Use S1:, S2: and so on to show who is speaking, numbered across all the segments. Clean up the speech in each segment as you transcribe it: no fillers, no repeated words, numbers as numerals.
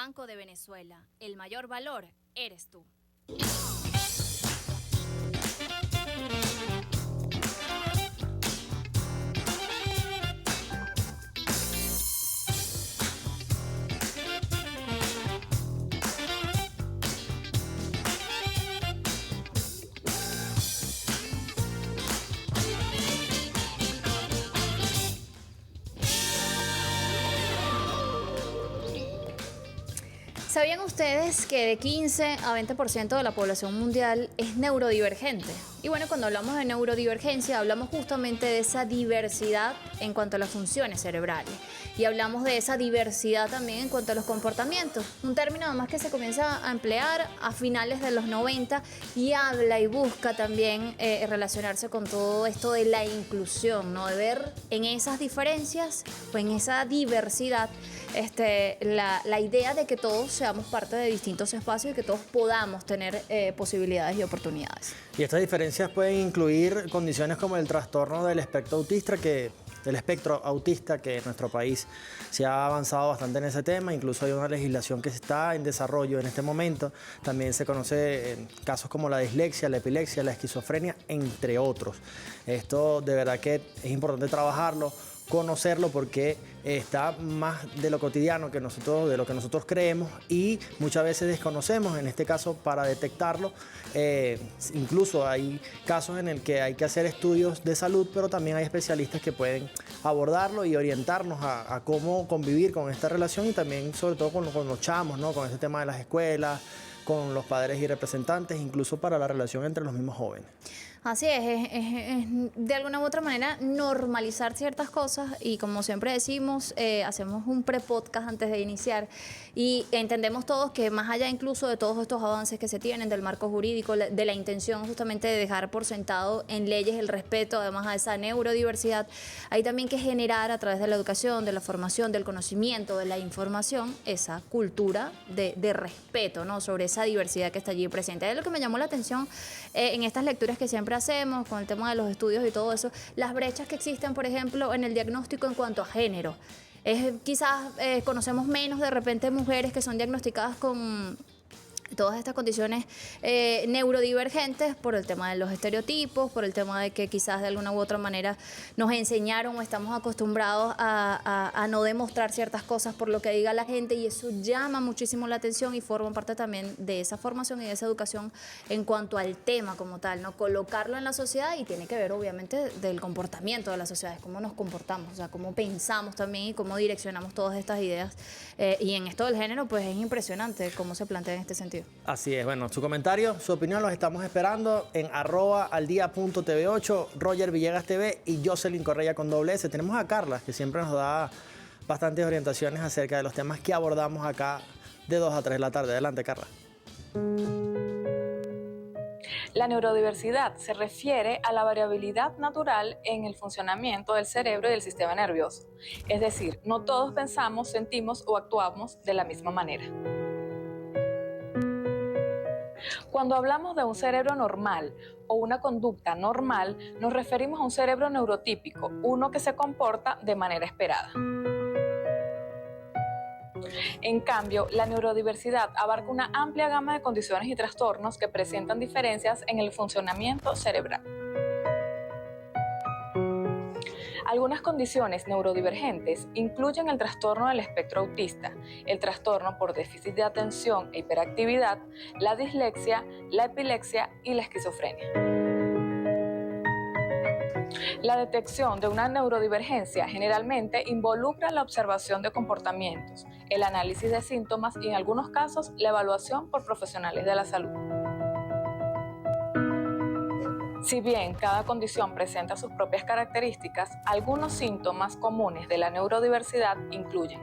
S1: Banco de Venezuela, el mayor valor eres tú. ¿Sabían ustedes que de 15 a 20% de la población mundial es neurodivergente? Y bueno, cuando hablamos de neurodivergencia, hablamos justamente de esa diversidad en cuanto a las funciones cerebrales. Y hablamos de esa diversidad también en cuanto a los comportamientos. Un término además que se comienza a emplear a finales de los 90 y habla y busca también relacionarse con todo esto de la inclusión, ¿no? De ver en esas diferencias o en esa diversidad la idea de que todos seamos parte de distintos espacios y que todos podamos tener posibilidades y oportunidades.
S2: Y estas diferencias pueden incluir condiciones como el trastorno del espectro autista, que en nuestro país se ha avanzado bastante en ese tema. Incluso hay una legislación que está en desarrollo en este momento. También se conoce casos como la dislexia, la epilepsia, la esquizofrenia, entre otros. Esto de verdad que es importante trabajarlo, conocerlo, porque está más de lo cotidiano de lo que nosotros creemos, y muchas veces desconocemos. En este caso, para detectarlo, incluso hay casos en el que hay que hacer estudios de salud, pero también hay especialistas que pueden abordarlo y orientarnos a cómo convivir con esta relación, y también sobre todo con los chamos, ¿no? Con este tema de las escuelas, con los padres y representantes, incluso para la relación entre los mismos jóvenes.
S1: Así es de alguna u otra manera normalizar ciertas cosas, y como siempre decimos, hacemos un pre-podcast antes de iniciar, y entendemos todos que más allá incluso de todos estos avances que se tienen del marco jurídico, de la intención justamente de dejar por sentado en leyes el respeto además a esa neurodiversidad, hay también que generar a través de la educación, de la formación, del conocimiento, de la información, esa cultura de respeto, ¿no? Sobre esa diversidad que está allí presente. Es lo que me llamó la atención en estas lecturas que siempre hacemos con el tema de los estudios y todo eso, las brechas que existen, por ejemplo, en el diagnóstico en cuanto a género. Quizás conocemos menos de repente mujeres que son diagnosticadas con todas estas condiciones neurodivergentes por el tema de los estereotipos, por el tema de que quizás de alguna u otra manera nos enseñaron o estamos acostumbrados a no demostrar ciertas cosas por lo que diga la gente, y eso llama muchísimo la atención y forma parte también de esa formación y de esa educación en cuanto al tema como tal, ¿no? Colocarlo en la sociedad, y tiene que ver obviamente del comportamiento de la sociedad, es cómo nos comportamos, o sea, cómo pensamos también y cómo direccionamos todas estas ideas, y en esto del género pues es impresionante cómo se plantea en este sentido.
S2: Así es, bueno, su comentario, su opinión los estamos esperando en @aldia.tv8, Roger Villegas TV y Jocelyn Correa con /S. Tenemos a Carla, que siempre nos da bastantes orientaciones acerca de los temas que abordamos acá de 2 a 3 de la tarde. Adelante, Carla.
S3: La neurodiversidad se refiere a la variabilidad natural en el funcionamiento del cerebro y del sistema nervioso. Es decir, no todos pensamos, sentimos o actuamos de la misma manera. Cuando hablamos de un cerebro normal o una conducta normal, nos referimos a un cerebro neurotípico, uno que se comporta de manera esperada. En cambio, la neurodiversidad abarca una amplia gama de condiciones y trastornos que presentan diferencias en el funcionamiento cerebral. Algunas condiciones neurodivergentes incluyen el trastorno del espectro autista, el trastorno por déficit de atención e hiperactividad, la dislexia, la epilepsia y la esquizofrenia. La detección de una neurodivergencia generalmente involucra la observación de comportamientos, el análisis de síntomas y en algunos casos la evaluación por profesionales de la salud. Si bien cada condición presenta sus propias características, algunos síntomas comunes de la neurodiversidad incluyen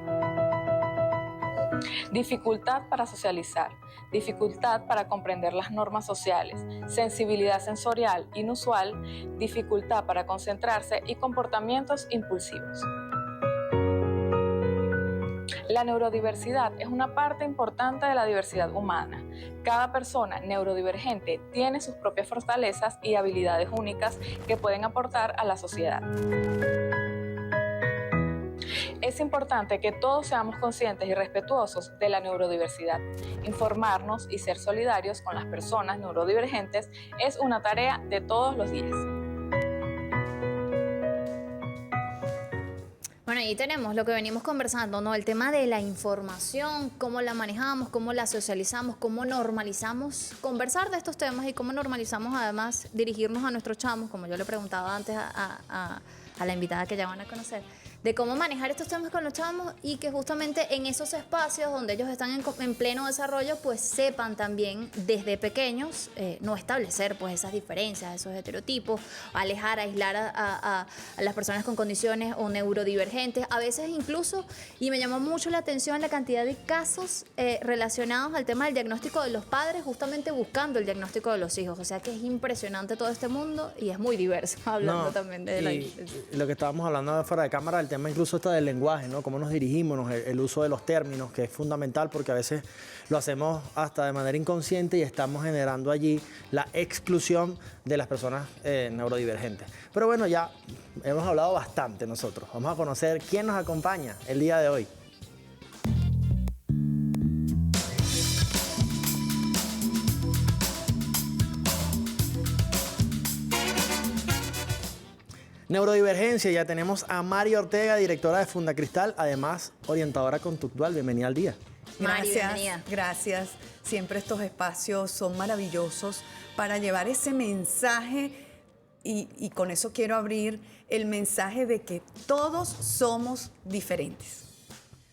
S3: dificultad para socializar, dificultad para comprender las normas sociales, sensibilidad sensorial inusual, dificultad para concentrarse y comportamientos impulsivos. La neurodiversidad es una parte importante de la diversidad humana. Cada persona neurodivergente tiene sus propias fortalezas y habilidades únicas que pueden aportar a la sociedad. Es importante que todos seamos conscientes y respetuosos de la neurodiversidad. Informarnos y ser solidarios con las personas neurodivergentes es una tarea de todos los días.
S1: Bueno, ahí tenemos lo que venimos conversando, ¿no? El tema de la información, cómo la manejamos, cómo la socializamos, cómo normalizamos conversar de estos temas y cómo normalizamos además dirigirnos a nuestros chamos, como yo le preguntaba antes a la invitada que ya van a conocer, de cómo manejar estos temas con los chamos y que justamente en esos espacios donde ellos están en pleno desarrollo, pues sepan también desde pequeños no establecer pues esas diferencias, esos estereotipos, alejar, aislar a las personas con condiciones o neurodivergentes, a veces incluso, y me llamó mucho la atención la cantidad de casos relacionados al tema del diagnóstico de los padres, justamente buscando el diagnóstico de los hijos, o sea que es impresionante todo este mundo y es muy diverso, hablando también de la diferencia.
S2: Lo que estábamos hablando fuera de cámara, el tema incluso está del lenguaje, ¿no? Cómo nos dirigimos, el uso de los términos, que es fundamental porque a veces lo hacemos hasta de manera inconsciente y estamos generando allí la exclusión de las personas neurodivergentes. Pero bueno, ya hemos hablado bastante nosotros. Vamos a conocer quién nos acompaña el día de hoy. Neurodivergencia, ya tenemos a Mari Ortega, directora de Fundacristal, además orientadora conductual. Bienvenida al día.
S1: Mari,
S4: Gracias,
S1: bienvenida.
S4: gracias. Siempre estos espacios son maravillosos para llevar ese mensaje y con eso quiero abrir el mensaje de que todos somos diferentes.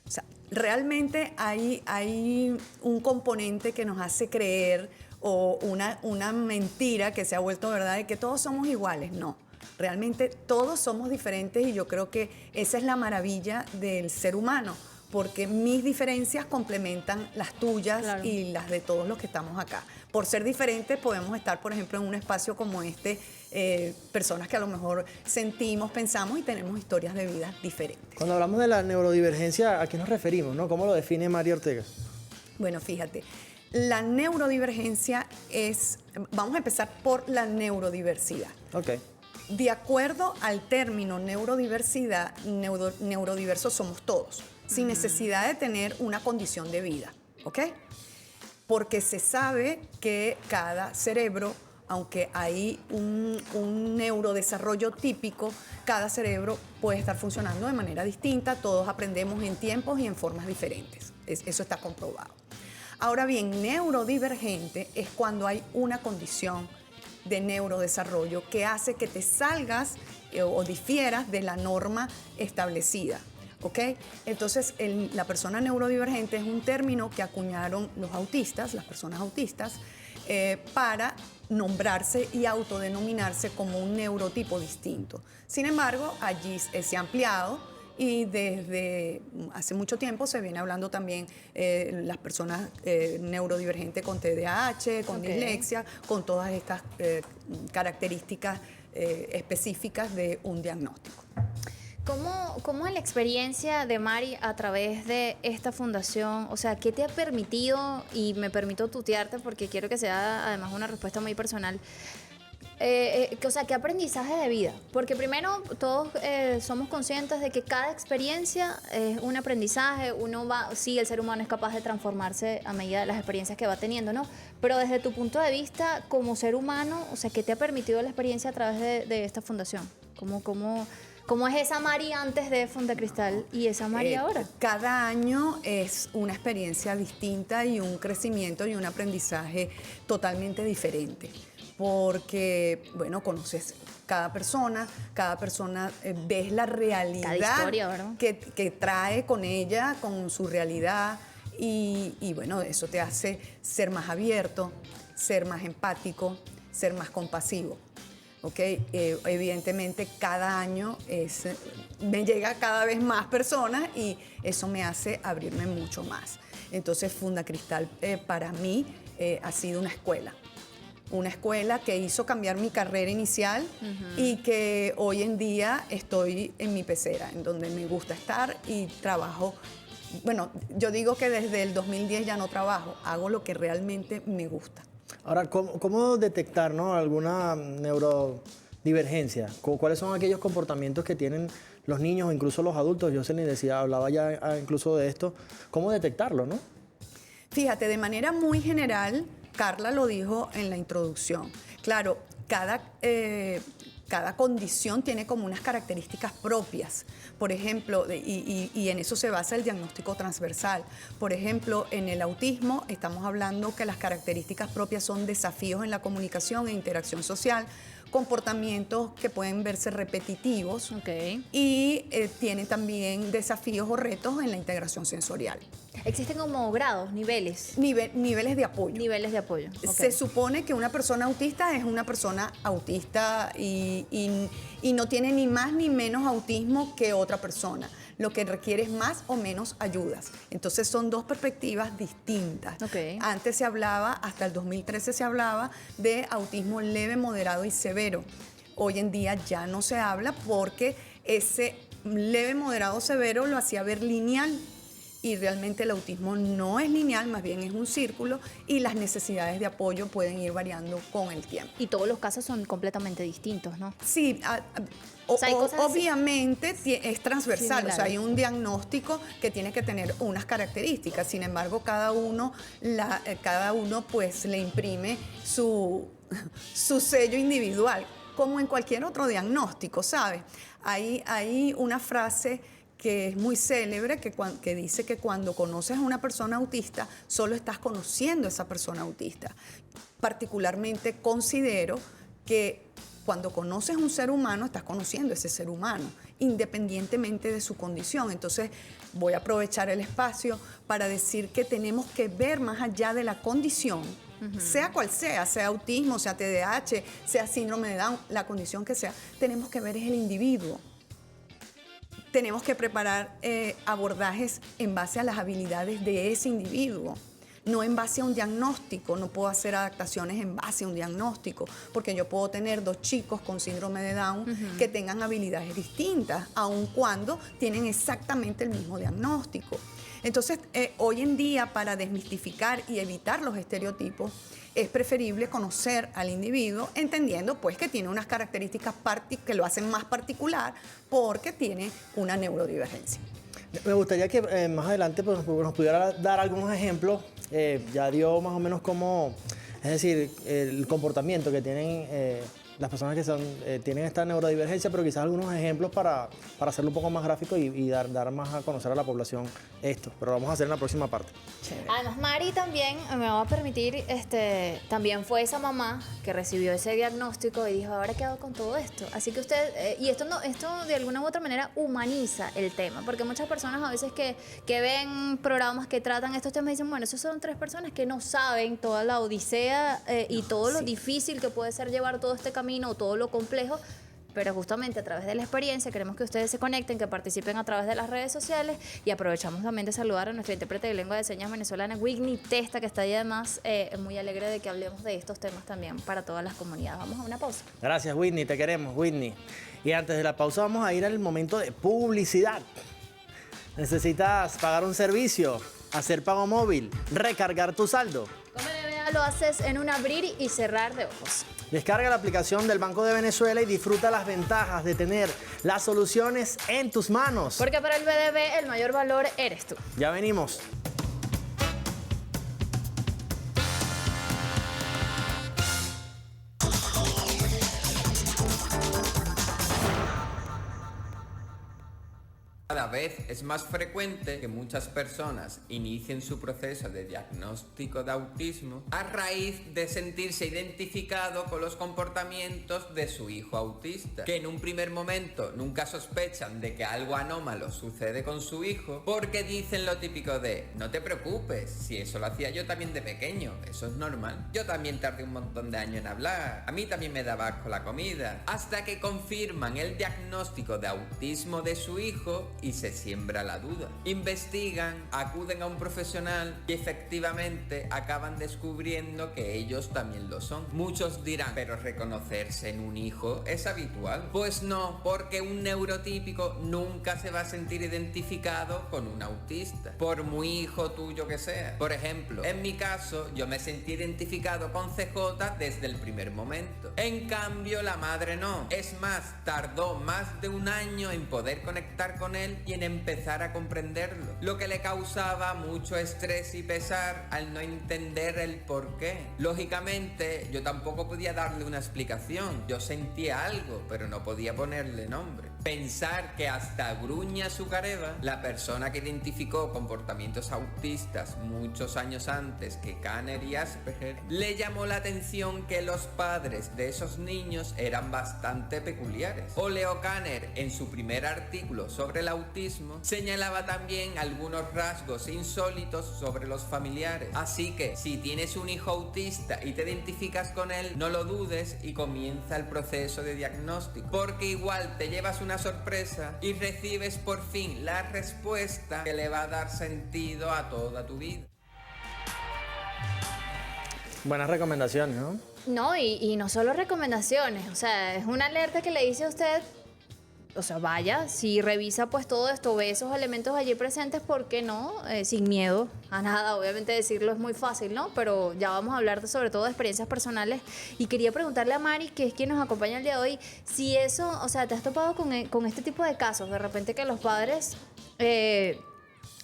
S4: O sea, realmente hay un componente que nos hace creer o una mentira que se ha vuelto verdad de que todos somos iguales. No. Realmente todos somos diferentes y yo creo que esa es la maravilla del ser humano, porque mis diferencias complementan las tuyas
S1: Claro.
S4: y las de todos los que estamos acá. Por ser diferentes podemos estar, por ejemplo, en un espacio como este, personas que a lo mejor sentimos, pensamos y tenemos historias de vida diferentes.
S2: Cuando hablamos de la neurodivergencia, ¿a qué nos referimos, no? ¿Cómo lo define Mari Ortega?
S4: Bueno, fíjate, la neurodivergencia es, vamos a empezar por la neurodiversidad.
S2: Ok.
S4: De acuerdo al término neurodiversidad, neurodiversos somos todos, sin necesidad de tener una condición de vida, ¿ok? Porque se sabe que cada cerebro, aunque hay un neurodesarrollo típico, cada cerebro puede estar funcionando de manera distinta, todos aprendemos en tiempos y en formas diferentes, eso está comprobado. Ahora bien, neurodivergente es cuando hay una condición de neurodesarrollo que hace que te salgas o difieras de la norma establecida, ¿ok? Entonces, la persona neurodivergente es un término que acuñaron los autistas, las personas autistas, para nombrarse y autodenominarse como un neurotipo distinto. Sin embargo, allí se ha ampliado y desde hace mucho tiempo se viene hablando también las personas neurodivergentes con TDAH, con dislexia, con todas estas características específicas de un diagnóstico.
S1: ¿Cómo es la experiencia de Mari a través de esta fundación? O sea, ¿qué te ha permitido? Y me permito tutearte porque quiero que sea además una respuesta muy personal. O sea, ¿qué aprendizaje de vida? Porque primero todos somos conscientes de que cada experiencia es un aprendizaje, sí, el ser humano es capaz de transformarse a medida de las experiencias que va teniendo, ¿no? Pero desde tu punto de vista como ser humano, o sea, ¿qué te ha permitido la experiencia a través de esta fundación? ¿Cómo es esa Mari antes de Fundacristal y esa Mari ahora?
S4: Cada año es una experiencia distinta y un crecimiento y un aprendizaje totalmente diferente. Porque, bueno, conoces cada persona ves la realidad
S1: Cada historia, ¿verdad?
S4: que trae con ella, con su realidad, y bueno, eso te hace ser más abierto, ser más empático, ser más compasivo. ¿Okay? Evidentemente, cada año me llega cada vez más personas y eso me hace abrirme mucho más. Entonces, Fundacristal para mí ha sido una escuela que hizo cambiar mi carrera inicial y que hoy en día estoy en mi pecera, en donde me gusta estar y trabajo. Bueno, yo digo que desde el 2010 ya no trabajo, hago lo que realmente me gusta.
S2: Ahora, ¿cómo detectar, ¿no? alguna neurodivergencia? ¿Cuáles son aquellos comportamientos que tienen los niños o incluso los adultos, yo se les decía, hablaba ya incluso de esto, cómo detectarlo, ¿no?
S4: Fíjate, de manera muy general, Carla lo dijo en la introducción. Claro, cada condición tiene como unas características propias. Por ejemplo, y en eso se basa el diagnóstico transversal. Por ejemplo, en el autismo estamos hablando que las características propias son desafíos en la comunicación e interacción social, comportamientos que pueden verse repetitivos y tiene también desafíos o retos en la integración sensorial.
S1: Existen como grados, niveles.
S4: Niveles de apoyo.
S1: Niveles de apoyo.
S4: Se supone que una persona autista es una persona autista y no tiene ni más ni menos autismo que otra persona. Lo que requiere es más o menos ayudas. Entonces son dos perspectivas distintas. Antes se hablaba, hasta el 2013 se hablaba de autismo leve, moderado y severo. Hoy en día ya no se habla porque ese leve, moderado, severo lo hacía ver lineal. Y realmente el autismo no es lineal, más bien es un círculo y las necesidades de apoyo pueden ir variando con el tiempo.
S1: Y todos los casos son completamente distintos, ¿no?
S4: Sí, obviamente es transversal, o sea, hay un diagnóstico que tiene que tener unas características, sin embargo, cada uno pues le imprime su sello individual, como en cualquier otro diagnóstico, ¿sabes? Hay una frase que es muy célebre, que dice que cuando conoces a una persona autista, solo estás conociendo a esa persona autista. Particularmente considero que cuando conoces un ser humano, estás conociendo a ese ser humano, independientemente de su condición. Entonces, voy a aprovechar el espacio para decir que tenemos que ver más allá de la condición, sea cual sea autismo, sea TDAH, sea síndrome de Down, la condición que sea, tenemos que ver es el individuo. Tenemos que preparar abordajes en base a las habilidades de ese individuo, no en base a un diagnóstico. No puedo hacer adaptaciones en base a un diagnóstico, porque yo puedo tener dos chicos con síndrome de Down que tengan habilidades distintas, aun cuando tienen exactamente el mismo diagnóstico. Entonces, hoy en día, para desmistificar y evitar los estereotipos, es preferible conocer al individuo, entendiendo pues que tiene unas características que lo hacen más particular porque tiene una neurodivergencia.
S2: Me gustaría que más adelante pues, nos pudiera dar algunos ejemplos. Ya dio más o menos cómo, es decir, el comportamiento que tienen las personas que tienen esta neurodivergencia, pero quizás algunos ejemplos para hacerlo un poco más gráfico y dar más a conocer a la población esto. Pero lo vamos a hacer en la próxima parte.
S1: Chévere. Además, Mari también, me va a permitir, también fue esa mamá que recibió ese diagnóstico y dijo, ahora qué hago con todo esto. Así que usted, y esto de alguna u otra manera humaniza el tema, porque muchas personas a veces que ven programas que tratan estos temas dicen, bueno, esos son 3 personas que no saben toda la odisea y todo lo difícil que puede ser llevar todo este camino, todo lo complejo, pero justamente a través de la experiencia queremos que ustedes se conecten, que participen a través de las redes sociales y aprovechamos también de saludar a nuestra intérprete de lengua de señas venezolana, Whitney Testa, que está ahí además muy alegre de que hablemos de estos temas también para todas las comunidades. Vamos a una pausa.
S2: Gracias, Whitney, te queremos, Whitney. Y antes de la pausa vamos a ir al momento de publicidad. ¿Necesitas pagar un servicio, hacer pago móvil, recargar tu saldo?
S1: Con BBVA lo haces en un abrir y cerrar de ojos.
S2: Descarga la aplicación del Banco de Venezuela y disfruta las ventajas de tener las soluciones en tus manos.
S1: Porque para el BDB el mayor valor eres tú.
S2: Ya venimos.
S5: Cada vez es más frecuente que muchas personas inicien su proceso de diagnóstico de autismo a raíz de sentirse identificado con los comportamientos de su hijo autista, que en un primer momento nunca sospechan de que algo anómalo sucede con su hijo, porque dicen lo típico de no te preocupes, si eso lo hacía yo también de pequeño, eso es normal, yo también tardé un montón de años en hablar, a mí también me daba asco la comida, hasta que confirman el diagnóstico de autismo de su hijo y se siembra la duda. Investigan, acuden a un profesional y efectivamente acaban descubriendo que ellos también lo son. Muchos dirán, pero reconocerse en un hijo es habitual. Pues no, porque un neurotípico nunca se va a sentir identificado con un autista, por muy hijo tuyo que sea. Por ejemplo, en mi caso, yo me sentí identificado con CJ desde el primer momento. En cambio, la madre no. Es más, tardó más de un año en poder conectar con él y en empezar a comprenderlo, lo que le causaba mucho estrés y pesar al no entender el por qué. Lógicamente, yo tampoco podía darle una explicación. Yo sentía algo, pero no podía ponerle nombre. Pensar que hasta Gruña Zucareva, la persona que identificó comportamientos autistas muchos años antes que Kanner y Asperger, le llamó la atención que los padres de esos niños eran bastante peculiares. O Leo Kanner, en su primer artículo sobre el autismo, señalaba también algunos rasgos insólitos sobre los familiares. Así que, si tienes un hijo autista y te identificas con él, no lo dudes y comienza el proceso de diagnóstico, porque igual te llevas una sorpresa y recibes por fin la respuesta que le va a dar sentido a toda tu vida.
S2: Buenas recomendaciones, ¿no?
S1: No, y no solo recomendaciones, o sea, es una alerta que le dice a usted, o sea, vaya, si revisa pues todo esto, ve esos elementos allí presentes, ¿por qué no? Sin miedo a nada, obviamente decirlo es muy fácil, ¿no? Pero ya vamos a hablar sobre todo de experiencias personales y quería preguntarle a Mari, que es quien nos acompaña el día de hoy, si eso, o sea, ¿te has topado con este tipo de casos? De repente que los padres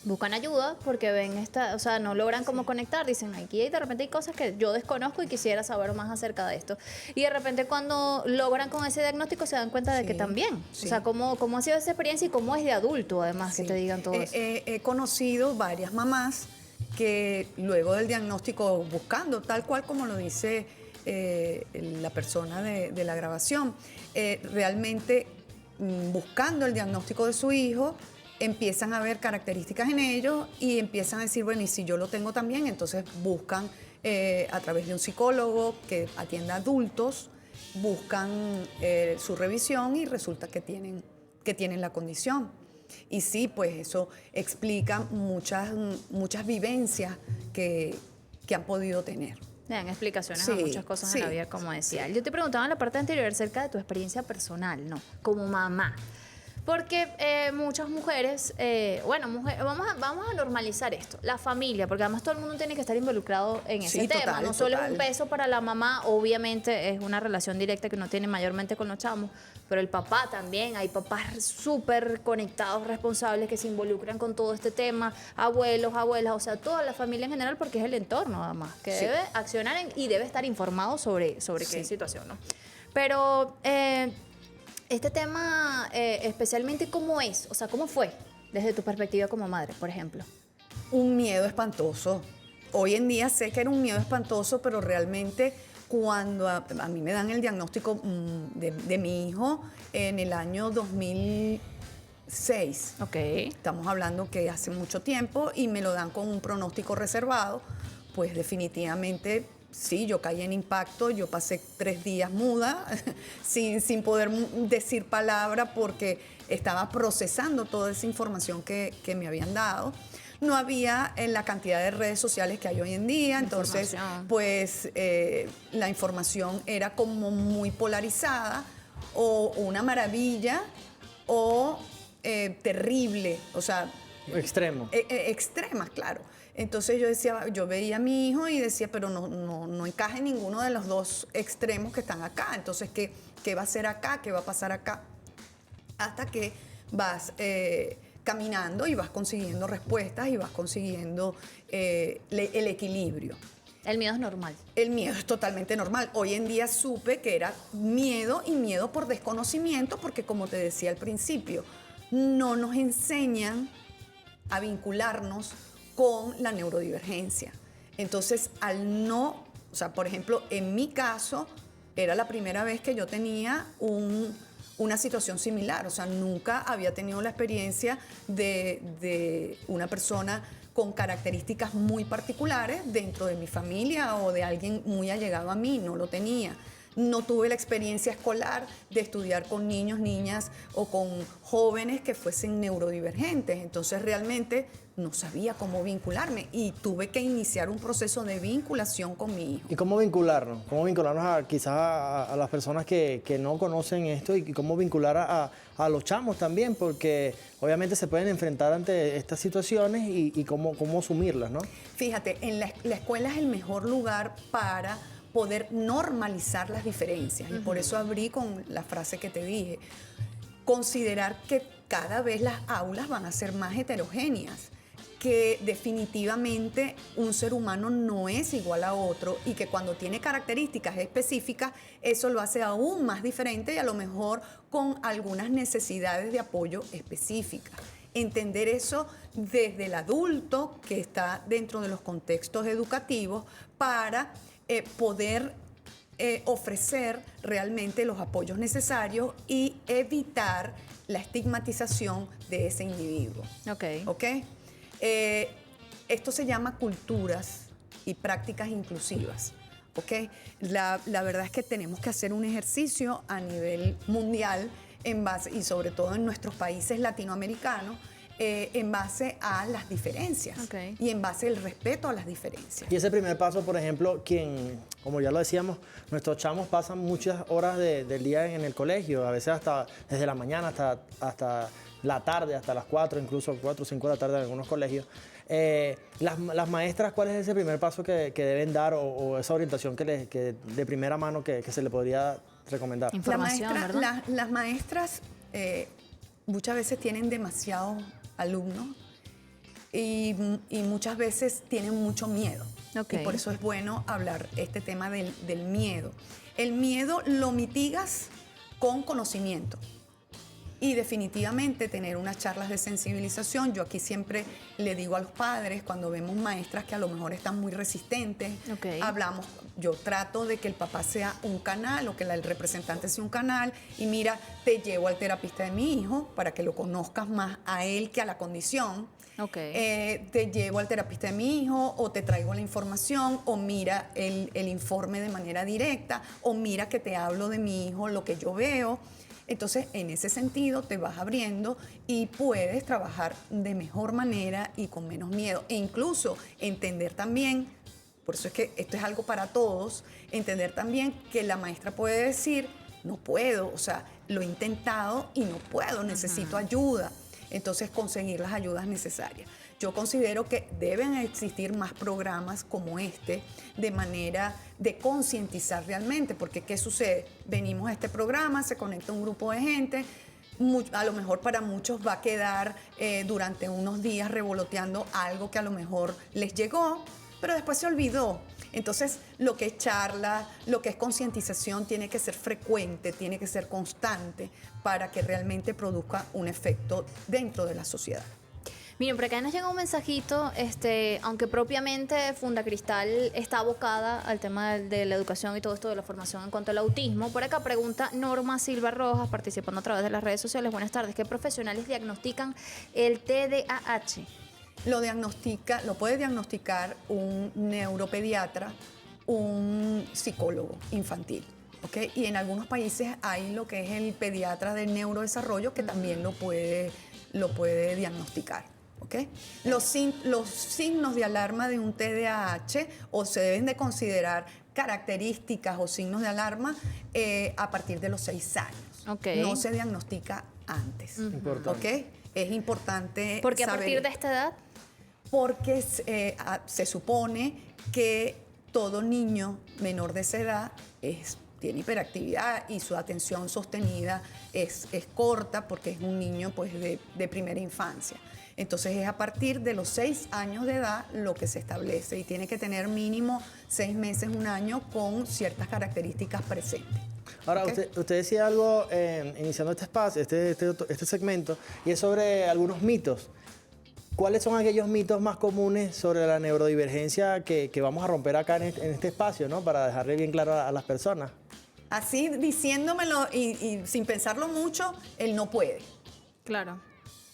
S1: buscan ayuda porque ven o sea, no logran como conectar, dicen aquí de repente hay cosas que yo desconozco y quisiera saber más acerca de esto. Y de repente cuando logran con ese diagnóstico se dan cuenta de que también,
S4: sí.
S1: o sea, cómo ha sido esa experiencia y cómo es de adulto además
S4: Sí.
S1: que te digan todo eso.
S4: He conocido varias mamás que luego del diagnóstico, buscando, tal cual como lo dice la persona de la grabación, realmente buscando el diagnóstico de su hijo, empiezan a ver características en ellos y empiezan a decir, bueno, y si yo lo tengo también, entonces buscan a través de un psicólogo que atienda a adultos, buscan su revisión y resulta que tienen la condición. Y sí, pues eso explica muchas vivencias que han podido tener.
S1: Le dan explicaciones
S4: Sí,
S1: a muchas cosas en la
S4: sí,
S1: vida, como decía. Yo te preguntaba en la parte anterior acerca de tu experiencia personal, ¿no? Como mamá. Porque muchas mujeres, vamos a normalizar esto, la familia, porque además todo el mundo tiene que estar involucrado en ese tema.
S4: Total,
S1: no solo
S4: total.
S1: es un peso para la mamá, obviamente es una relación directa que uno tiene mayormente con los chamos, pero el papá también, hay papás súper conectados, responsables que se involucran con todo este tema, abuelos, abuelas, o sea, toda la familia en general, porque es el entorno además, que
S4: Sí.
S1: debe accionar y debe estar informado sobre qué
S4: Sí.
S1: situación, ¿no? Pero este tema, especialmente, ¿cómo es? O sea, ¿cómo fue desde tu perspectiva como madre, por ejemplo?
S4: Un miedo espantoso. Hoy en día sé que era un miedo espantoso, pero realmente cuando a mí me dan el diagnóstico de mi hijo en el año 2006,
S1: Ok.
S4: estamos hablando que hace mucho tiempo, y me lo dan con un pronóstico reservado, pues definitivamente sí, yo caí en impacto, yo pasé 3 días muda, sin poder decir palabra porque estaba procesando toda esa información que me habían dado. No había la cantidad de redes sociales que hay hoy en día, entonces pues la información era como muy polarizada, o una maravilla o terrible, o sea,
S2: Extremo.
S4: extremas, claro. Entonces yo veía a mi hijo y decía, pero no encaja en ninguno de los dos extremos que están acá. Entonces, ¿qué va a hacer acá? ¿Qué va a pasar acá? Hasta que vas caminando y vas consiguiendo respuestas y vas consiguiendo el equilibrio.
S1: El miedo es normal.
S4: El miedo es totalmente normal. Hoy en día supe que era miedo, y miedo por desconocimiento, porque como te decía al principio, no nos enseñan a vincularnos con la neurodivergencia. Entonces, o sea, por ejemplo, en mi caso, era la primera vez que yo tenía una situación similar. O sea, nunca había tenido la experiencia de una persona con características muy particulares dentro de mi familia o de alguien muy allegado a mí. No lo tenía. no tuve la experiencia escolar de estudiar con niños, niñas o con jóvenes que fuesen neurodivergentes. Entonces realmente no sabía cómo vincularme y tuve que iniciar un proceso de vinculación con mi hijo.
S2: ¿Y cómo vincularnos? ¿Cómo vincularnos quizás a las personas que no conocen esto y cómo vincular a los chamos también? Porque obviamente se pueden enfrentar ante estas situaciones y cómo asumirlas, ¿no?
S4: Fíjate, la escuela es el mejor lugar para poder normalizar las diferencias. Y por eso abrí con la frase que te dije. Considerar que cada vez las aulas van a ser más heterogéneas, que definitivamente un ser humano no es igual a otro y que cuando tiene características específicas, eso lo hace aún más diferente y a lo mejor con algunas necesidades de apoyo específicas. Entender eso desde el adulto que está dentro de los contextos educativos para poder ofrecer realmente los apoyos necesarios y evitar la estigmatización de ese individuo. ¿Ok? Esto se llama culturas y prácticas inclusivas. ¿Ok? La verdad es que tenemos que hacer un ejercicio a nivel mundial en base, y sobre todo en nuestros países latinoamericanos, en base a las diferencias y en base al respeto a las diferencias.
S2: Y ese primer paso, por ejemplo, como ya lo decíamos, nuestros chamos pasan muchas horas del día en el colegio, a veces hasta desde la mañana hasta la tarde, hasta las 4, incluso 4 o 5 de la tarde en algunos colegios. Las maestras, ¿cuál es ese primer paso que deben dar o esa orientación que de primera mano que se le podría recomendar?
S1: Información, ¿verdad?
S4: Las maestras muchas veces tienen demasiados alumnos y muchas veces tienen mucho miedo. Y por eso es bueno hablar este tema del miedo. El miedo lo mitigas con conocimiento. Y definitivamente tener unas charlas de sensibilización. Yo aquí siempre le digo a los padres, cuando vemos maestras que a lo mejor están muy resistentes, hablamos, yo trato de que el papá sea un canal o que el representante sea un canal y mira, te llevo al terapista de mi hijo para que lo conozcas más a él que a la condición. Te llevo al terapista de mi hijo o te traigo la información o mira el informe de manera directa o mira que te hablo de mi hijo, lo que yo veo. Entonces, en ese sentido, te vas abriendo y puedes trabajar de mejor manera y con menos miedo. E incluso entender también, por eso es que esto es algo para todos, entender también que la maestra puede decir, no puedo, o sea, lo he intentado y no puedo, necesito ayuda. Entonces, conseguir las ayudas necesarias. Yo considero que deben existir más programas como este de manera de concientizar realmente, porque ¿qué sucede? Venimos a este programa, se conecta un grupo de gente, a lo mejor para muchos va a quedar durante unos días revoloteando algo que a lo mejor les llegó, pero después se olvidó. Entonces, lo que es charla, lo que es concientización tiene que ser frecuente, tiene que ser constante para que realmente produzca un efecto dentro de la sociedad.
S1: Miren, por acá nos llega un mensajito, aunque propiamente Funda Cristal está abocada al tema de la educación y todo esto de la formación en cuanto al autismo. Por acá pregunta Norma Silva Rojas, participando a través de las redes sociales. Buenas tardes. ¿Qué profesionales diagnostican el TDAH?
S4: Lo puede diagnosticar un neuropediatra, un psicólogo infantil. ¿Okay? Y en algunos países hay lo que es el pediatra de neurodesarrollo que también lo puede diagnosticar. ¿Okay? Los signos de alarma de un TDAH o se deben de considerar características o signos de alarma a partir de los 6 años. No se diagnostica antes. ¿Okay? Es importante
S1: ¿Por qué a
S4: saber
S1: partir de esta edad?
S4: Porque se supone que todo niño menor de esa edad tiene hiperactividad y su atención sostenida es corta porque es un niño pues, de primera infancia. Entonces es a partir de los 6 años de edad lo que se establece y tiene que tener mínimo 6 meses, 1 año con ciertas características presentes.
S2: Ahora, usted decía algo iniciando este espacio, este segmento, y es sobre algunos mitos. ¿Cuáles son aquellos mitos más comunes sobre la neurodivergencia que vamos a romper acá en este espacio, ¿no? Para dejarle bien claro a las personas?
S4: Así diciéndomelo y sin pensarlo mucho, él no puede.
S1: Claro.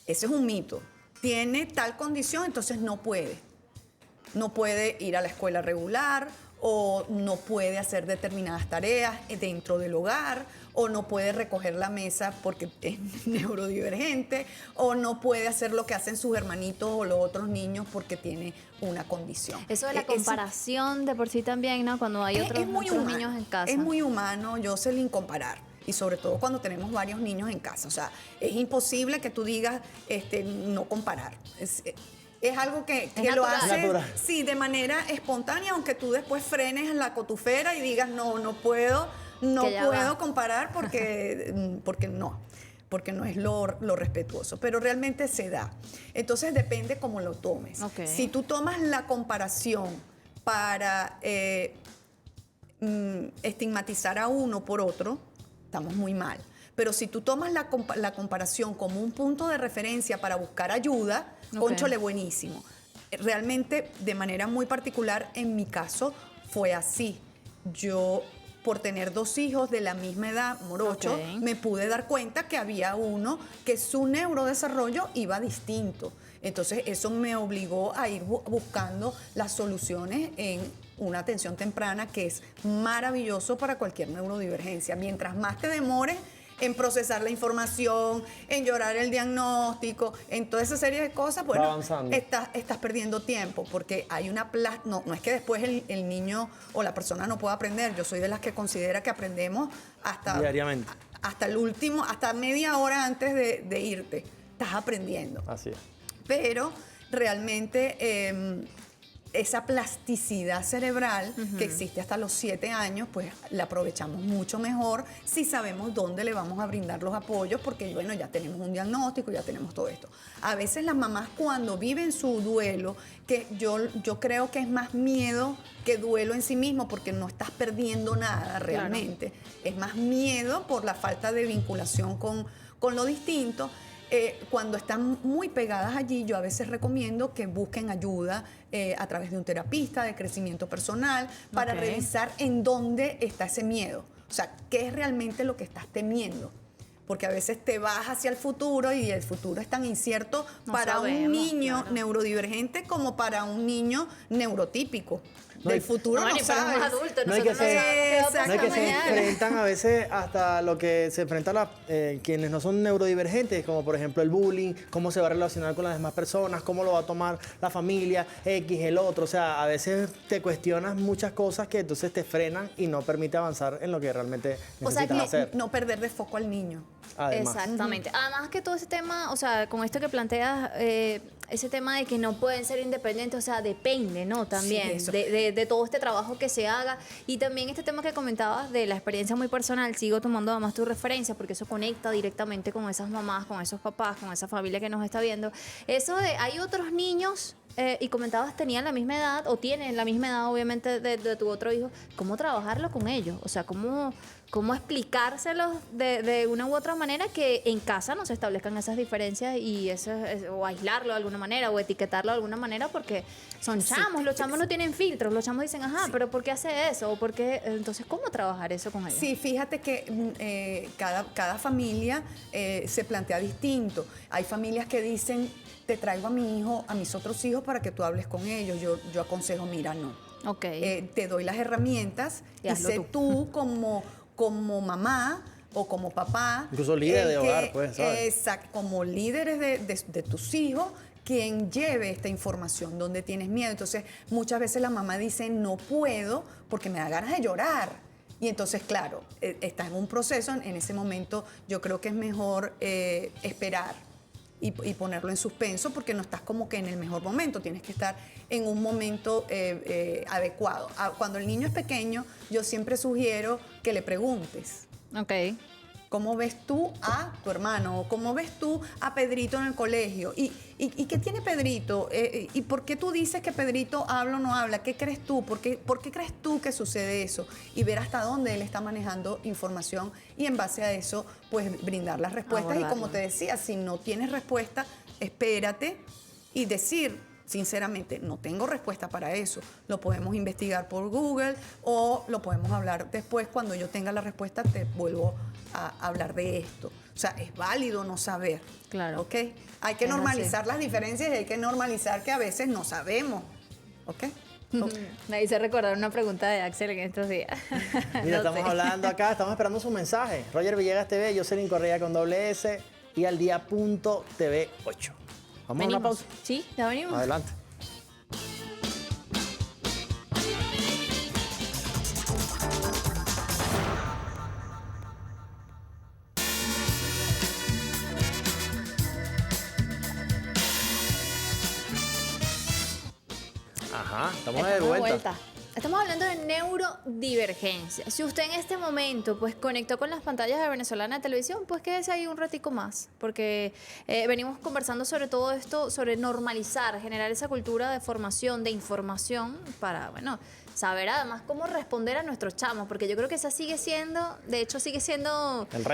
S4: Ese es un mito. Tiene tal condición, entonces no puede. No puede ir a la escuela regular o no puede hacer determinadas tareas dentro del hogar, o no puede recoger la mesa porque es neurodivergente, o no puede hacer lo que hacen sus hermanitos o los otros niños porque tiene una condición.
S1: Eso de la comparación de por sí también, ¿no? Cuando hay otros niños en casa.
S4: Es muy humano, Jocelyn, comparar. Y sobre todo cuando tenemos varios niños en casa. O sea, es imposible que tú digas no comparar. Es algo que lo haces sí, de manera espontánea, aunque tú después frenes la cotufera y digas, no puedo comparar porque no es lo respetuoso, pero realmente se da. Entonces depende cómo lo tomes.
S1: Okay.
S4: Si tú tomas la comparación para estigmatizar a uno por otro, estamos muy mal. Pero si tú tomas la comparación como un punto de referencia para buscar ayuda, cónchale, buenísimo. Realmente, de manera muy particular, en mi caso, fue así. Yo, por tener 2 hijos de la misma edad, morocho, me pude dar cuenta que había uno que su neurodesarrollo iba distinto. Entonces, eso me obligó a ir buscando las soluciones en una atención temprana, que es maravilloso para cualquier neurodivergencia. Mientras más te demores en procesar la información, en llorar el diagnóstico, en toda esa serie de cosas, bueno, estás perdiendo tiempo, porque hay una no es que después el niño o la persona no pueda aprender. Yo soy de las que considera que aprendemos hasta
S2: diariamente,
S4: hasta el último, hasta media hora antes de irte. Estás aprendiendo.
S2: Así es.
S4: Pero realmente esa plasticidad cerebral que existe hasta los 7 años, pues la aprovechamos mucho mejor si sabemos dónde le vamos a brindar los apoyos, porque bueno, ya tenemos un diagnóstico, ya tenemos todo esto. A veces las mamás, cuando viven su duelo, que yo creo que es más miedo que duelo en sí mismo, porque no estás perdiendo nada realmente. Claro. Es más miedo por la falta de vinculación con lo distinto. Cuando están muy pegadas allí, yo a veces recomiendo que busquen ayuda a través de un terapista de crecimiento personal para revisar en dónde está ese miedo. O sea, qué es realmente lo que estás temiendo. Porque a veces te vas hacia el futuro y el futuro es tan incierto para un niño neurodivergente como para un niño neurotípico. Del futuro no sabes.
S2: No hay que se enfrentan a veces hasta lo que se enfrentan quienes no son neurodivergentes, como por ejemplo el bullying, cómo se va a relacionar con las demás personas, cómo lo va a tomar la familia, el otro. O sea, a veces te cuestionas muchas cosas que entonces te frenan y no permite avanzar en lo que realmente necesitas hacer.
S4: No perder de foco al niño.
S2: Además.
S1: Exactamente. Además que todo ese tema, o sea, con esto que planteas, ese tema de que no pueden ser independientes, o sea, depende, ¿no? También
S4: sí,
S1: de todo este trabajo que se haga. Y también este tema que comentabas de la experiencia muy personal, sigo tomando además tu referencia, porque eso conecta directamente con esas mamás, con esos papás, con esa familia que nos está viendo. Eso de, hay otros niños... y comentabas, tenían la misma edad, o tienen la misma edad, obviamente, de tu otro hijo. ¿Cómo trabajarlo con ellos? O sea, ¿cómo explicárselos de una u otra manera que en casa no se establezcan esas diferencias y o aislarlo de alguna manera, o etiquetarlo de alguna manera, porque son chamos, los chamos no tienen filtros, los chamos dicen, pero ¿por qué hace eso? ¿O por qué? Entonces, ¿cómo trabajar eso con ellos?
S4: Sí, fíjate que cada familia se plantea distinto. Hay familias que dicen, te traigo a mi hijo, a mis otros hijos para que tú hables con ellos. Yo aconsejo, mira, no. Te doy las herramentas y sé tú como mamá o como papá.
S2: Incluso líder de hogar, pues, ¿sabes?
S4: Exacto, como líderes de tus hijos, quien lleve esta información, donde tienes miedo. Entonces, muchas veces la mamá dice, no puedo porque me da ganas de llorar. Y entonces, claro, estás en un proceso, en ese momento yo creo que es mejor esperar y ponerlo en suspenso, porque no estás como que en el mejor momento, tienes que estar en un momento adecuado. Cuando el niño es pequeño, yo siempre sugiero que le preguntes. ¿Cómo ves tú a tu hermano? ¿Cómo ves tú a Pedrito en el colegio? ¿Y qué tiene Pedrito? ¿Y por qué tú dices que Pedrito habla o no habla? ¿Qué crees tú? ¿Por qué crees tú que sucede eso? Y ver hasta dónde él está manejando información y en base a eso, pues brindar las respuestas. Y como te decía, si no tienes respuesta, espérate y decir, sinceramente, no tengo respuesta para eso. Lo podemos investigar por Google o lo podemos hablar después. Cuando yo tenga la respuesta, te vuelvo a hablar de esto. O sea, es válido no saber.
S1: Claro.
S4: ¿Ok? Hay que normalizar las diferencias y hay que normalizar que a veces no sabemos. ¿Ok?
S1: Me hice recordar una pregunta de Axel en estos días.
S2: Mira,
S1: No
S2: estamos
S1: sé.
S2: hablando acá, estamos esperando su mensaje. Roger Villegas TV, Jocelyn Correa con doble S y al día.tv 8. Vamos a una
S1: Venimos.
S2: pausa.
S1: Sí, ya venimos.
S2: Adelante. Ajá, estamos de vuelta.
S1: Estamos hablando de neurodivergencia. Si usted en este momento pues conectó con las pantallas de Venezolana de Televisión, pues quédese ahí un ratico más, porque venimos conversando sobre todo esto, sobre normalizar, generar esa cultura de formación, de información para, bueno, saber además cómo responder a nuestros chamos, porque yo creo que esa sigue siendo, de hecho sigue siendo
S2: El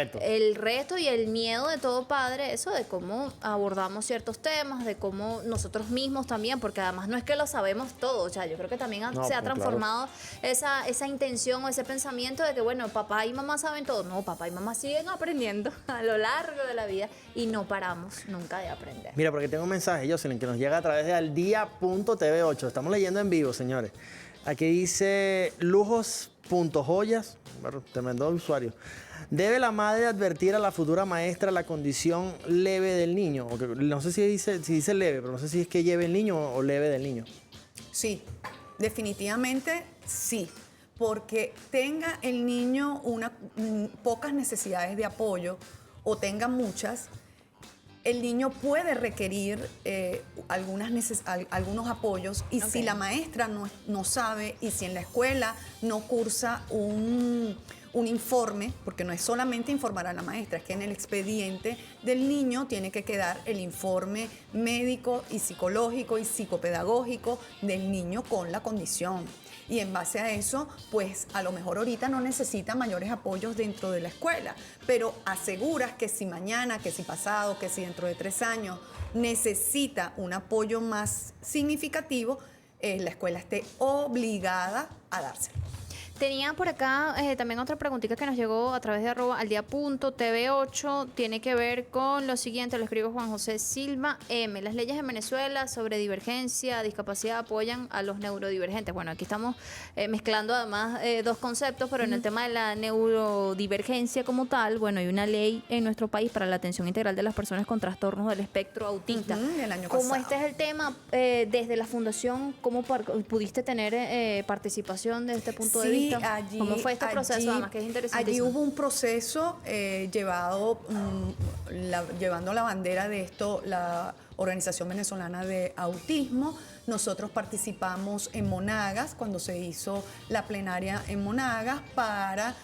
S2: reto.
S1: y el miedo de todo padre, eso de cómo abordamos ciertos temas, de cómo nosotros mismos también, porque además no es que lo sabemos todo, o sea, yo creo que también
S2: No,
S1: se ha
S2: pues, claro.
S1: transformado esa intención o ese pensamiento de que, bueno, papá y mamá saben todo. No, papá y mamá siguen aprendiendo a lo largo de la vida y no paramos nunca de aprender.
S2: Mira, porque tengo un mensaje, Jocelyn, que nos llega a través de aldía.tv 8. Estamos leyendo en vivo, señores. Aquí dice lujos.joyas, bueno, tremendo usuario. ¿Debe la madre advertir a la futura maestra la condición leve del niño? O que, no sé si dice leve, pero no sé si es que lleve el niño o leve del niño.
S4: Sí, definitivamente sí, porque tenga el niño pocas necesidades de apoyo o tenga muchas, el niño puede requerir algunos apoyos y si la maestra no sabe y si en la escuela no cursa un informe, porque no es solamente informar a la maestra, es que en el expediente del niño tiene que quedar el informe médico y psicológico y psicopedagógico del niño con la condición. Y en base a eso, pues a lo mejor ahorita no necesita mayores apoyos dentro de la escuela, pero aseguras que si mañana, que si pasado, que si dentro de 3 años necesita un apoyo más significativo, la escuela esté obligada a dárselo.
S1: Tenía por acá también otra preguntita que nos llegó a través de @aldía.tv8. Tiene que ver con lo siguiente, lo escribe Juan José Silva M. Las leyes en Venezuela sobre divergencia, discapacidad apoyan a los neurodivergentes. Bueno, aquí estamos mezclando además dos conceptos, pero en el tema de la neurodivergencia como tal, bueno, hay una ley en nuestro país para la atención integral de las personas con trastornos del espectro autista.
S4: El año
S1: Como
S4: pasado.
S1: este es el tema, desde la fundación, ¿cómo pudiste tener participación desde este punto de
S4: Sí,
S1: vista? ¿Cómo fue este proceso? Además, que es interesante.
S4: Allí hubo un proceso llevando la bandera de esto, la Organización Venezolana de Autismo. Nosotros participamos en Monagas, cuando se hizo la plenaria en Monagas, para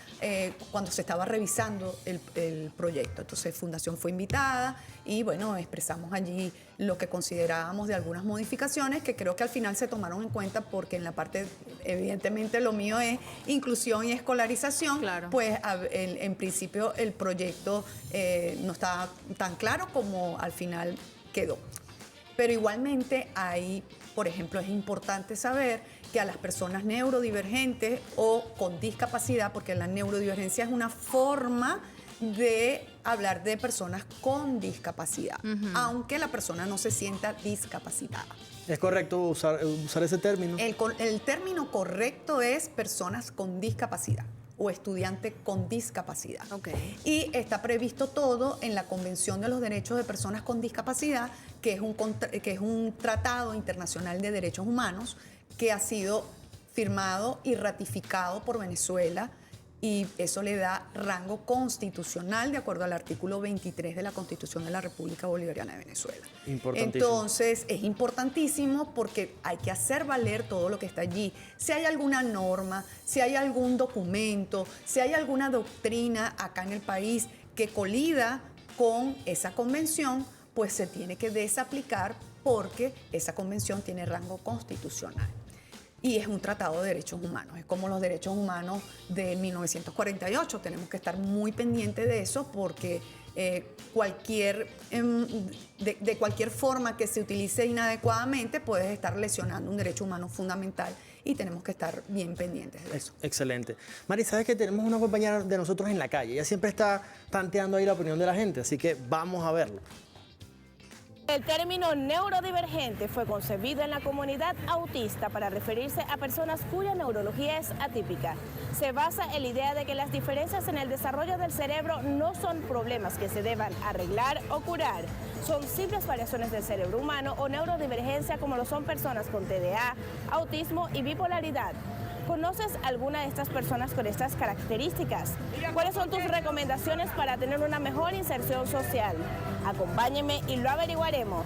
S4: cuando se estaba revisando el proyecto. Entonces, Fundación fue invitada y, bueno, expresamos allí lo que considerábamos de algunas modificaciones que creo que al final se tomaron en cuenta porque en la parte, evidentemente, lo mío es inclusión y escolarización.
S1: Claro.
S4: Pues en principio el proyecto no estaba tan claro como al final quedó. Pero igualmente hay, por ejemplo, es importante saber que a las personas neurodivergentes o con discapacidad, porque la neurodivergencia es una forma de hablar de personas con discapacidad, aunque la persona no se sienta discapacitada.
S2: ¿Es correcto usar ese término?
S4: El término correcto es personas con discapacidad o estudiante con discapacidad.
S1: Okay.
S4: Y está previsto todo en la Convención de los Derechos de Personas con Discapacidad, que es un tratado internacional de derechos humanos que ha sido firmado y ratificado por Venezuela, y eso le da rango constitucional de acuerdo al artículo 23 de la Constitución de la República Bolivariana de Venezuela.
S2: Importantísimo.
S4: Entonces, es importantísimo porque hay que hacer valer todo lo que está allí. Si hay alguna norma, si hay algún documento, si hay alguna doctrina acá en el país que colida con esa convención, pues se tiene que desaplicar porque esa convención tiene rango constitucional. Y es un tratado de derechos humanos, es como los derechos humanos de 1948. Tenemos que estar muy pendientes de eso porque de cualquier forma que se utilice inadecuadamente puedes estar lesionando un derecho humano fundamental y tenemos que estar bien pendientes de eso.
S2: Excelente. Mari, sabes que tenemos una compañera de nosotros en la calle. Ella siempre está tanteando ahí la opinión de la gente, así que vamos a verlo.
S6: El término neurodivergente fue concebido en la comunidad autista para referirse a personas cuya neurología es atípica. Se basa en la idea de que las diferencias en el desarrollo del cerebro no son problemas que se deban arreglar o curar. Son simples variaciones del cerebro humano o neurodivergencia como lo son personas con TDA, autismo y bipolaridad. ¿Conoces alguna de estas personas con estas características? ¿Cuáles son tus recomendaciones para tener una mejor inserción social? Acompáñenme y lo averiguaremos.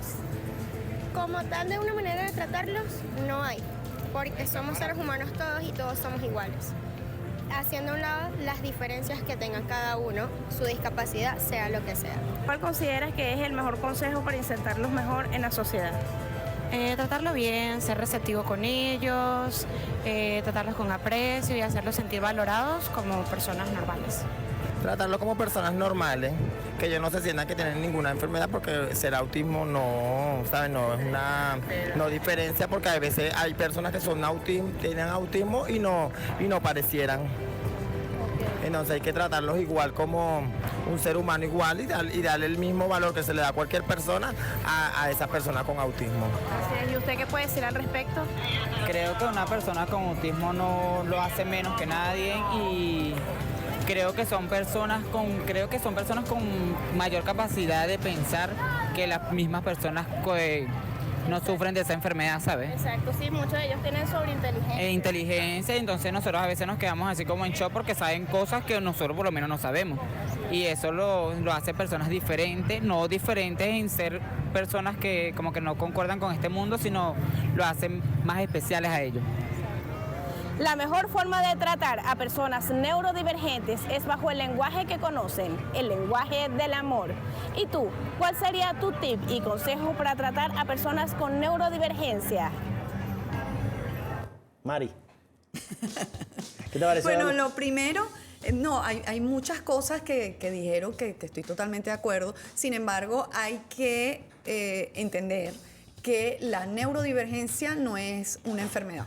S7: Como tal de una manera de tratarlos, no hay, porque somos seres humanos todos y todos somos iguales. Haciendo a un lado las diferencias que tengan cada uno, su discapacidad, sea lo que sea.
S6: ¿Cuál consideras que es el mejor consejo para insertarlos mejor en la sociedad?
S8: Tratarlo bien, ser receptivo con ellos, tratarlos con aprecio y hacerlos sentir valorados como personas normales.
S9: Tratarlo como personas normales, que ellos no se sientan que tienen ninguna enfermedad, porque ser autismo no, ¿sabes? No es una no diferencia, porque a veces hay personas que son tienen autismo y no parecieran. Entonces hay que tratarlos igual como un ser humano igual y darle el mismo valor que se le da a cualquier persona a esa persona con autismo.
S6: Así es. ¿Y usted qué puede decir al respecto?
S10: Creo que una persona con autismo no lo hace menos que nadie y creo que son personas con mayor capacidad de pensar que las mismas personas que no sufren de esa enfermedad, ¿sabes?
S6: Exacto, sí, muchos de ellos tienen sobreinteligencia.
S10: Inteligencia, entonces nosotros a veces nos quedamos así como en shock porque saben cosas que nosotros por lo menos no sabemos. Y eso lo hace personas diferentes, no diferentes en ser personas que como que no concuerdan con este mundo, sino lo hacen más especiales a ellos.
S6: La mejor forma de tratar a personas neurodivergentes es bajo el lenguaje que conocen, el lenguaje del amor. ¿Y tú, cuál sería tu tip y consejo para tratar a personas con neurodivergencia?
S2: Mari, ¿qué te parece?
S4: Bueno, lo primero, no, hay muchas cosas que dijeron que estoy totalmente de acuerdo. Sin embargo, hay que entender que la neurodivergencia no es una enfermedad.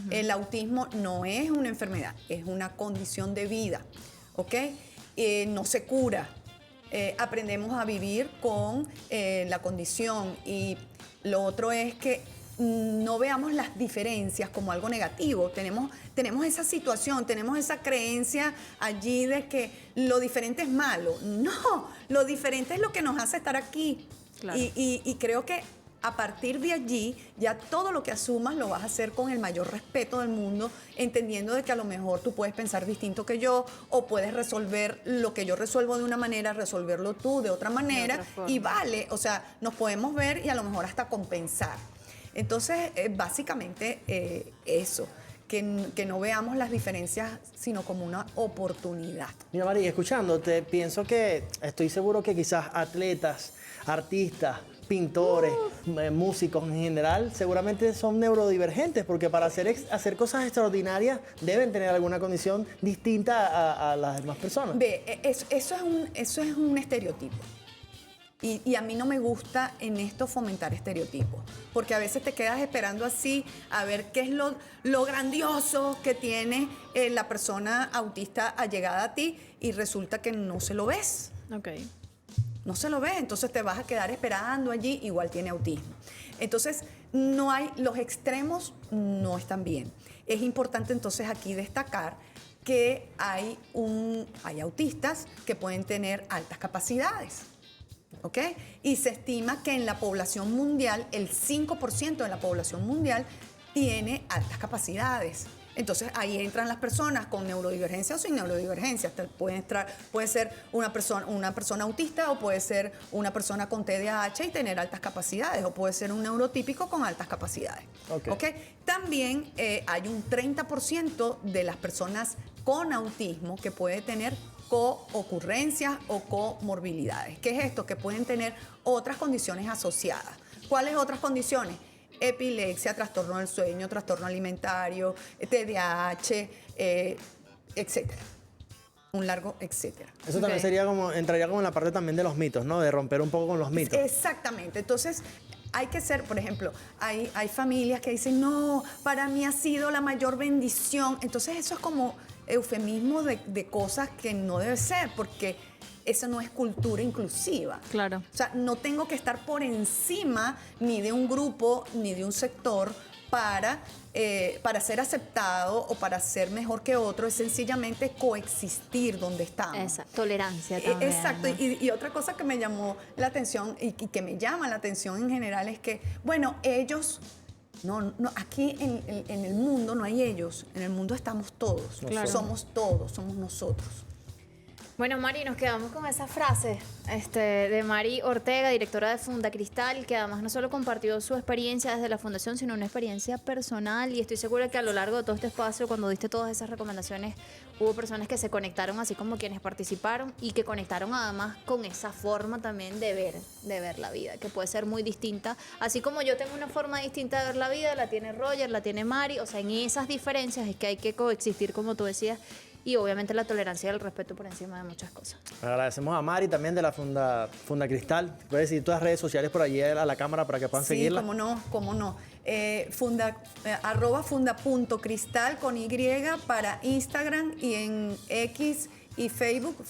S4: El autismo no es una enfermedad, es una condición de vida, ¿ok? No se cura. Aprendemos a vivir con la condición, y lo otro es que no veamos las diferencias como algo negativo. Tenemos esa situación, tenemos esa creencia allí de que lo diferente es malo. No, lo diferente es lo que nos hace estar aquí. Claro. Y creo que a partir de allí, ya todo lo que asumas lo vas a hacer con el mayor respeto del mundo, entendiendo de que a lo mejor tú puedes pensar distinto que yo, o puedes resolver lo que yo resuelvo de una manera, resolverlo tú de otra manera, y vale, o sea, nos podemos ver y a lo mejor hasta compensar. Entonces, básicamente eso, que no veamos las diferencias, sino como una oportunidad.
S2: Mira, Mari, escuchándote, pienso que estoy seguro que quizás atletas, artistas, pintores, músicos en general, seguramente son neurodivergentes, porque para hacer cosas extraordinarias deben tener alguna condición distinta a las demás personas.
S4: Ve, eso es un estereotipo. Y a mí no me gusta en esto fomentar estereotipos, porque a veces te quedas esperando así a ver qué es lo grandioso que tiene la persona autista allegada a ti, y resulta que no se lo ves.
S1: Okay.
S4: No se lo ve, entonces te vas a quedar esperando allí, igual tiene autismo. Entonces, los extremos no están bien. Es importante entonces aquí destacar que hay autistas que pueden tener altas capacidades, ¿ok? Y se estima que en la población mundial, el 5% de la población mundial tiene altas capacidades. Entonces ahí entran las personas con neurodivergencia o sin neurodivergencia. Puede ser una persona autista, o puede ser una persona con TDAH y tener altas capacidades, o puede ser un neurotípico con altas capacidades. ¿Okay? También hay un 30% de las personas con autismo que puede tener co-ocurrencias o comorbilidades. ¿Qué es esto? Que pueden tener otras condiciones asociadas. ¿Cuáles otras condiciones? Epilepsia, trastorno del sueño, trastorno alimentario, TDAH, etcétera. Un largo etcétera.
S2: Eso también entraría como en la parte también de los mitos, ¿no? De romper un poco con los mitos.
S4: Exactamente. Entonces, hay que ser, por ejemplo, hay familias que dicen, no, para mí ha sido la mayor bendición. Entonces, eso es como eufemismos de cosas que no debe ser, porque eso no es cultura inclusiva.
S1: Claro.
S4: O sea, no tengo que estar por encima ni de un grupo ni de un sector para ser aceptado o para ser mejor que otro. Es sencillamente coexistir donde estamos.
S1: Esa tolerancia también.
S4: Exacto.
S1: ¿no?
S4: Y otra cosa que me llamó la atención y que me llama la atención en general es que, bueno, ellos... No, aquí en el mundo no hay ellos, en el mundo estamos todos,
S1: Claro.
S4: somos todos, somos nosotros.
S1: Bueno, Mari, nos quedamos con esa frase de Mari Ortega, directora de Funda Cristal, que además no solo compartió su experiencia desde la fundación, sino una experiencia personal. Y estoy segura que a lo largo de todo este espacio, cuando diste todas esas recomendaciones, hubo personas que se conectaron, así como quienes participaron, y que conectaron además con esa forma también de ver la vida, que puede ser muy distinta. Así como yo tengo una forma distinta de ver la vida, la tiene Roger, la tiene Mari. O sea, en esas diferencias es que hay que coexistir, como tú decías, y obviamente la tolerancia y el respeto por encima de muchas cosas.
S2: Agradecemos a Mari también de la Funda Cristal. Puedes decir todas las redes sociales por allí a la cámara para que puedan seguirla.
S4: Sí, cómo no. @funda.cristal con Y para Instagram, y en X y Facebook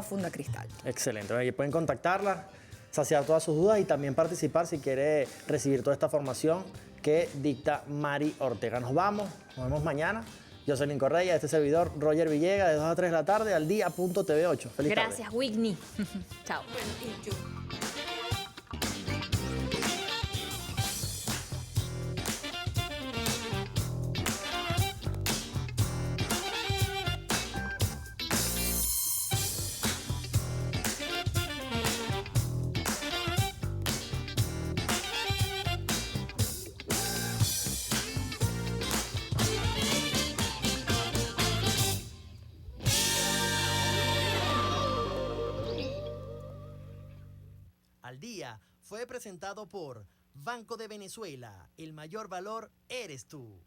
S4: @fundacristal.
S2: Excelente. Ahí pueden contactarla, saciar todas sus dudas y también participar si quiere recibir toda esta formación que dicta Mari Ortega. Nos vemos mañana. Yo soy Lincoln Reyes, este servidor Roger Villegas, de 2 a 3 de la tarde, al día.tv8. Feliz tarde.
S1: Gracias, Whitney. Chao.
S11: Al Día fue presentado por Banco de Venezuela. El mayor valor eres tú.